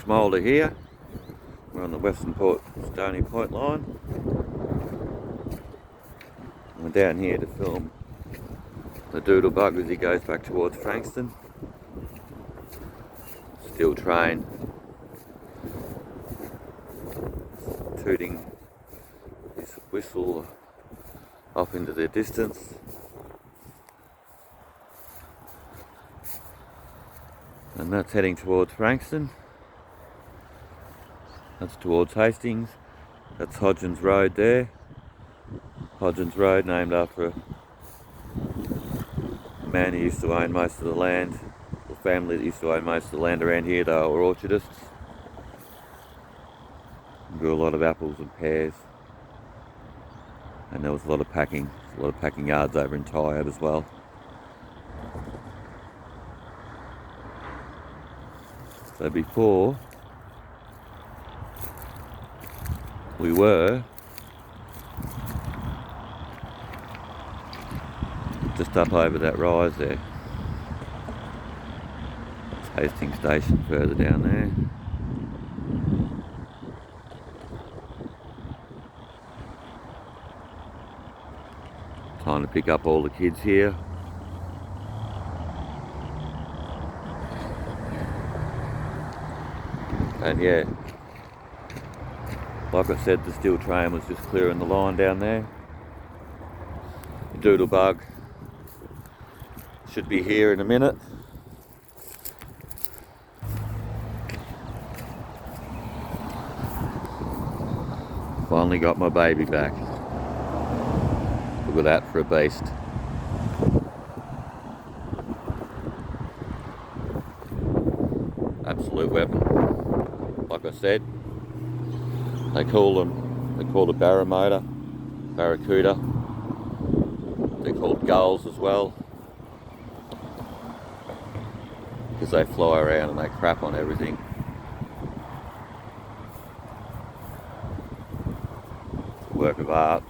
Mulder here. We're on the Westernport Stony Point line. We're down here to film the Doodlebug as he goes back towards Frankston. Steel train tooting his whistle off into the distance. And that's heading towards Frankston. That's towards Hastings. That's Hodgins Road there. Hodgins Road, named after a man who used to own most of the land, or family that used to own most of the land around here. They were orchardists. Grew a lot of apples and pears. And there was a lot of packing yards over in Tired as well. So before, we were just up over that rise there. It's Hastings Station further down there. Time to pick up all the kids here. And yeah, like I said, the steel train was just clearing the line down there. The Doodlebug should be here in a minute. Finally got my baby back. Look at that for a beast. Absolute weapon. Like I said, they call it barracuda. They're called gulls as well, because they fly around and they crap on everything. Work of art.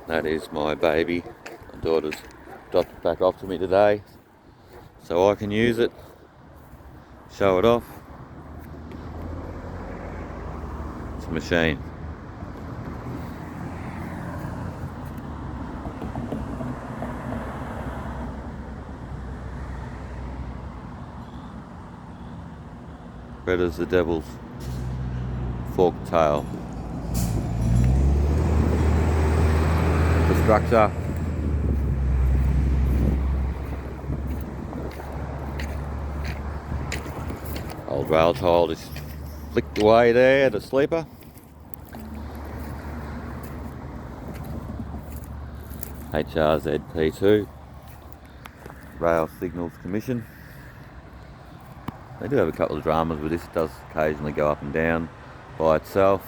That is my baby. My daughter's dropped it back off to me today so I can use it, show it off. It's a machine. Red as the devil's forked tail. Structure. Old rail tile just flicked away there, the sleeper. HRZP2 Rail Signals Commission. They do have a couple of dramas with this. It does occasionally go up and down by itself,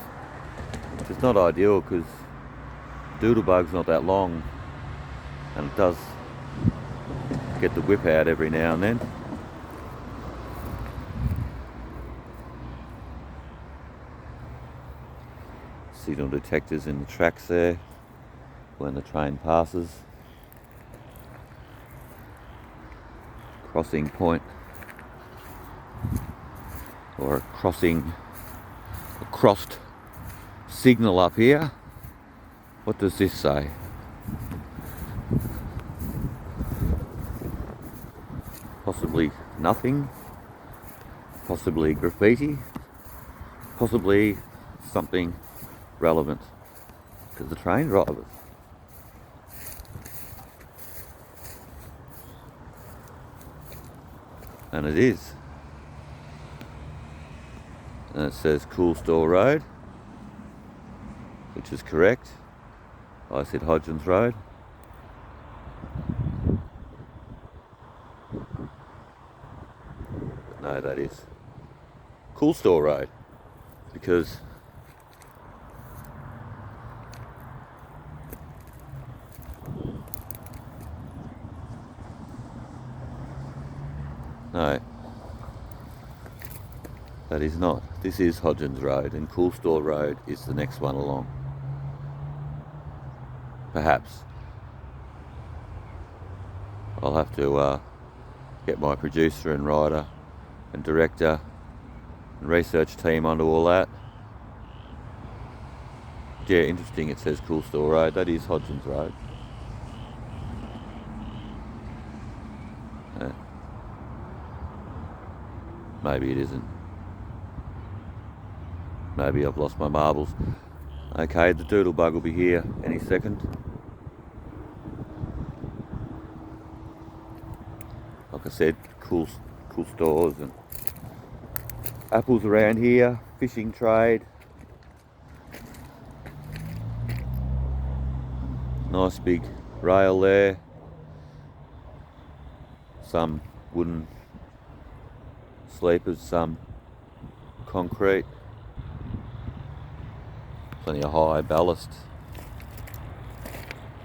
which is not ideal because Doodlebug's not that long, and it does get the whip out every now and then. Signal detectors in the tracks there when the train passes. Crossing point, or a crossed signal up here. What does this say? Possibly nothing, possibly graffiti, possibly something relevant to the train drivers. And it is. And it says Cool Store Road, which is correct. I said Hodgins Road. But no, that is Cool Store Road, because No, that is not. This is Hodgins Road, and Cool Store Road is the next one along. Perhaps. I'll have to get my producer and writer and director and research team onto all that. Yeah, interesting, it says Cool Store Road. That is Hodgins Road. Maybe it isn't. Maybe I've lost my marbles. Okay, the Doodlebug will be here any second. Like I said, cool stores and apples around here, fishing trade. Nice big rail there. Some wooden sleepers, some concrete. Plenty of high ballast.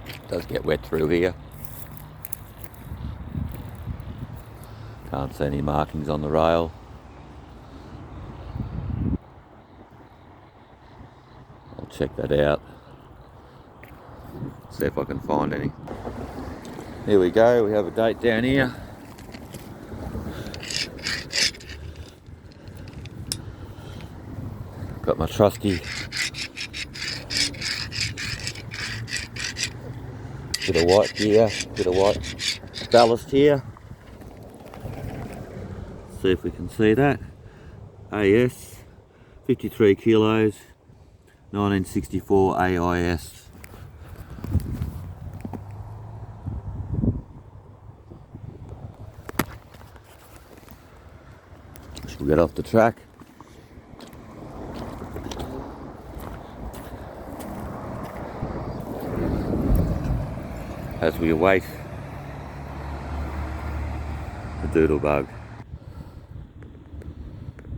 It does get wet through here. Can't see any markings on the rail. I'll check that out. See if I can find any. Here we go, we have a date down here. Got my trusty bit of white gear, bit of white ballast here. See if we can see that. AS, 53 kilos, 1964 AIS. We'll get off the track. As we await the Doodlebug.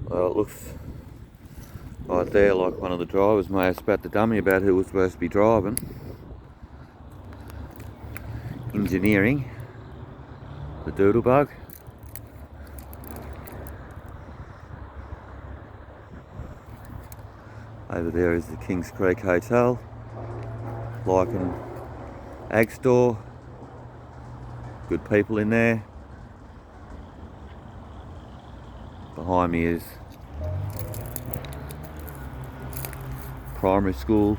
Well, it looks right there like one of the drivers may have spat the dummy about who was supposed to be driving. Engineering the Doodlebug. Over there is the Kings Creek Hotel, Lycan Ag Store, good people in there. Behind me is primary school,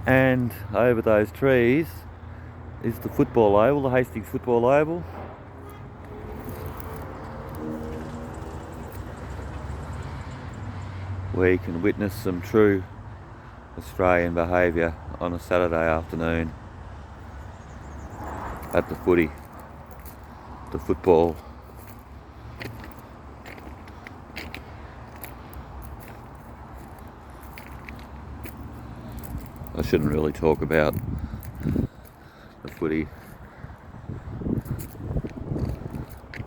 and over those trees is the football oval, the Hastings football oval. Where you can witness some true Australian behaviour on a Saturday afternoon at the footy, the football. I shouldn't really talk about the footy.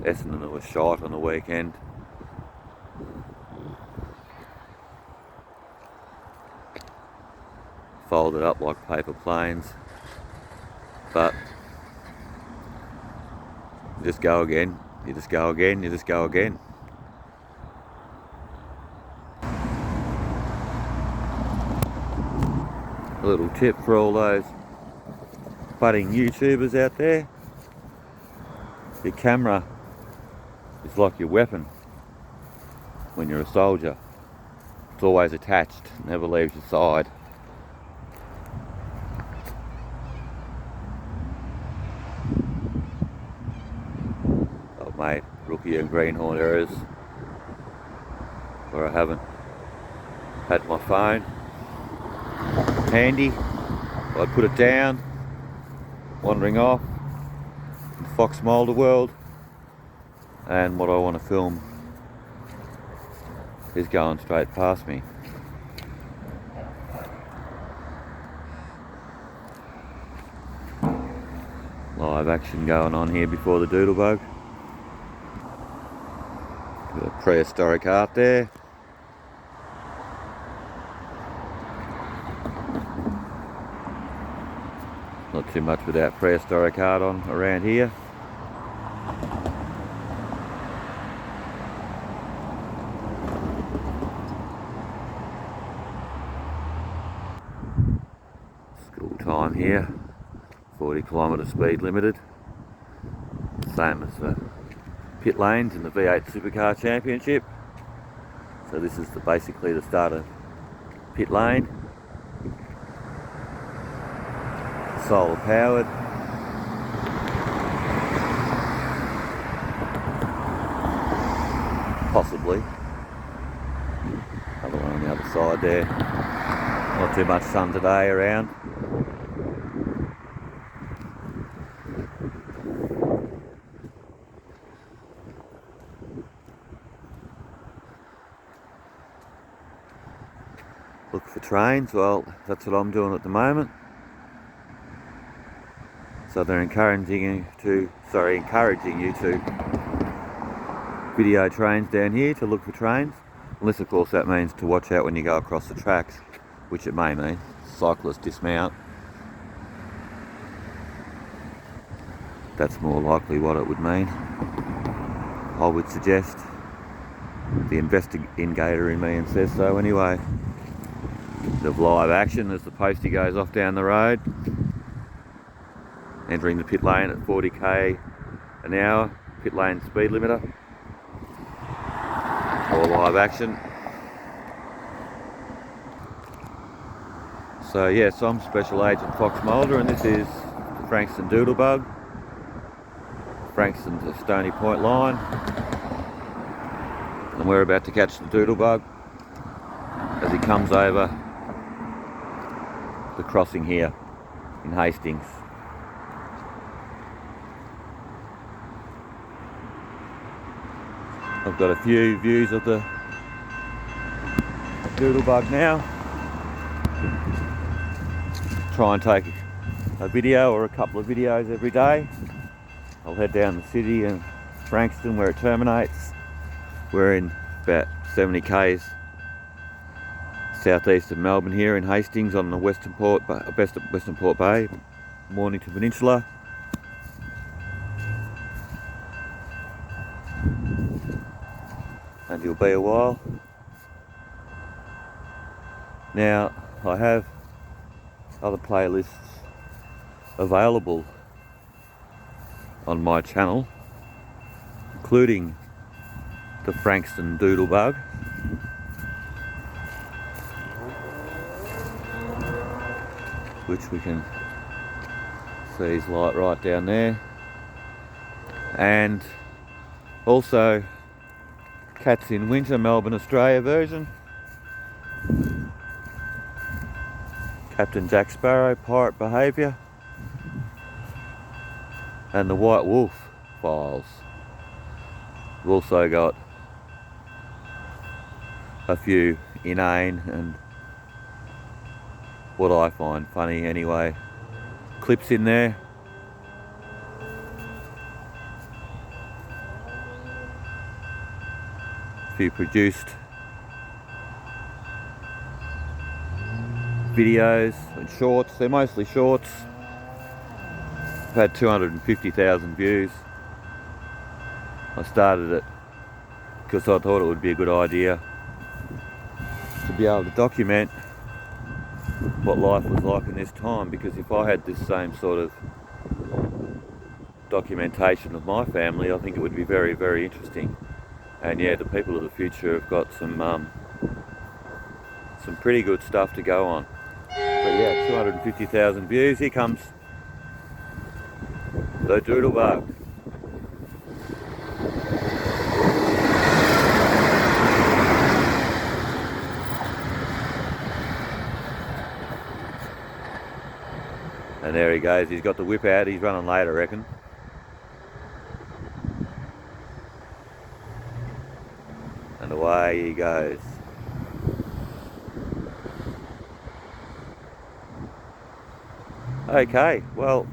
Essendon was shot on the weekend. Folded up like paper planes, but you just go again, you just go again, you just go again. A little tip for all those budding YouTubers out there: your camera is like your weapon when you're a soldier. It's always attached, never leaves your side. I've made rookie and greenhorn errors where I haven't had my phone handy. I put it down, wandering off in Fox Mulder world, and what I want to film is going straight past me. Live action going on here before the Doodlebug. Got a prehistoric art there. Not too much without prehistoric art on around here. down here, 40km speed limited, same as the pit lanes in the V8 Supercar Championship. So this is basically the start of pit lane, solar powered. Possibly. Other one on the other side there. Not too much sun today around. Look for trains. Well, that's what I'm doing at the moment. So they're encouraging you to video trains down here, to look for trains. Unless of course that means to watch out when you go across the tracks, which it may mean. Cyclists dismount. That's more likely what it would mean. I would suggest. The investigator in me and says so anyway. The live action as the postie goes off down the road, entering the pit lane at 40k an hour, pit lane speed limiter. Or live action. So yes, I'm Special Agent Fox Mulder, and this is the Frankston Doodlebug, Frankston to Stony Point line, and we're about to catch the Doodlebug as he comes over the crossing here in Hastings. I've got a few views of the Doodlebug now. Try and take a video or a couple of videos every day. I'll head down the city and Frankston where it terminates. We're in about 70 k's southeast of Melbourne here in Hastings on the Westernport Bay, Mornington Peninsula. And you'll be a while. Now I have other playlists available on my channel, including the Frankston Doodlebug, which we can see is light right down there, and also Cats in Winter Melbourne Australia version, Captain Jack Sparrow Pirate Behaviour, and the White Wolf files. We've also got a few inane and what I find funny anyway clips in there. A few produced videos and shorts. They're mostly shorts. I've had 250,000 views. I started it because I thought it would be a good idea to be able to document what life was like in this time, because if I had this same sort of documentation of my family, I think it would be very, very interesting. And yeah, the people of the future have got some pretty good stuff to go on. But yeah, 250,000 views. Here comes the Doodlebug. And there he goes, he's got the whip out, he's running late I reckon. And away he goes. Okay, well,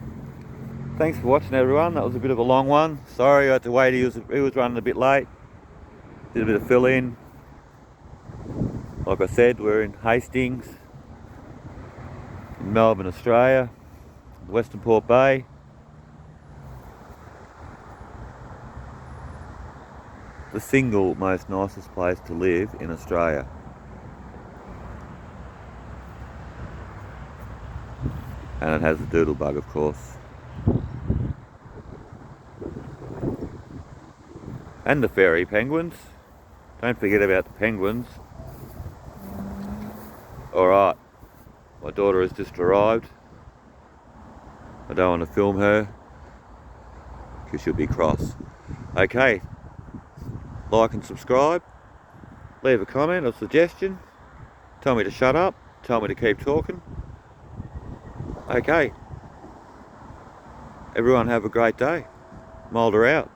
thanks for watching everyone. That was a bit of a long one. Sorry I had to wait, he was running a bit late. Did a bit of fill in. Like I said, we're in Hastings, in Melbourne, Australia, Westernport Bay. The single most nicest place to live in Australia. And it has the Doodlebug, of course. And the fairy penguins. Don't forget about the penguins. Alright, my daughter has just arrived. I don't want to film her because she'll be cross. Okay, like and subscribe. Leave a comment or suggestion. Tell me to shut up. Tell me to keep talking. Okay. Everyone have a great day. Mulder out.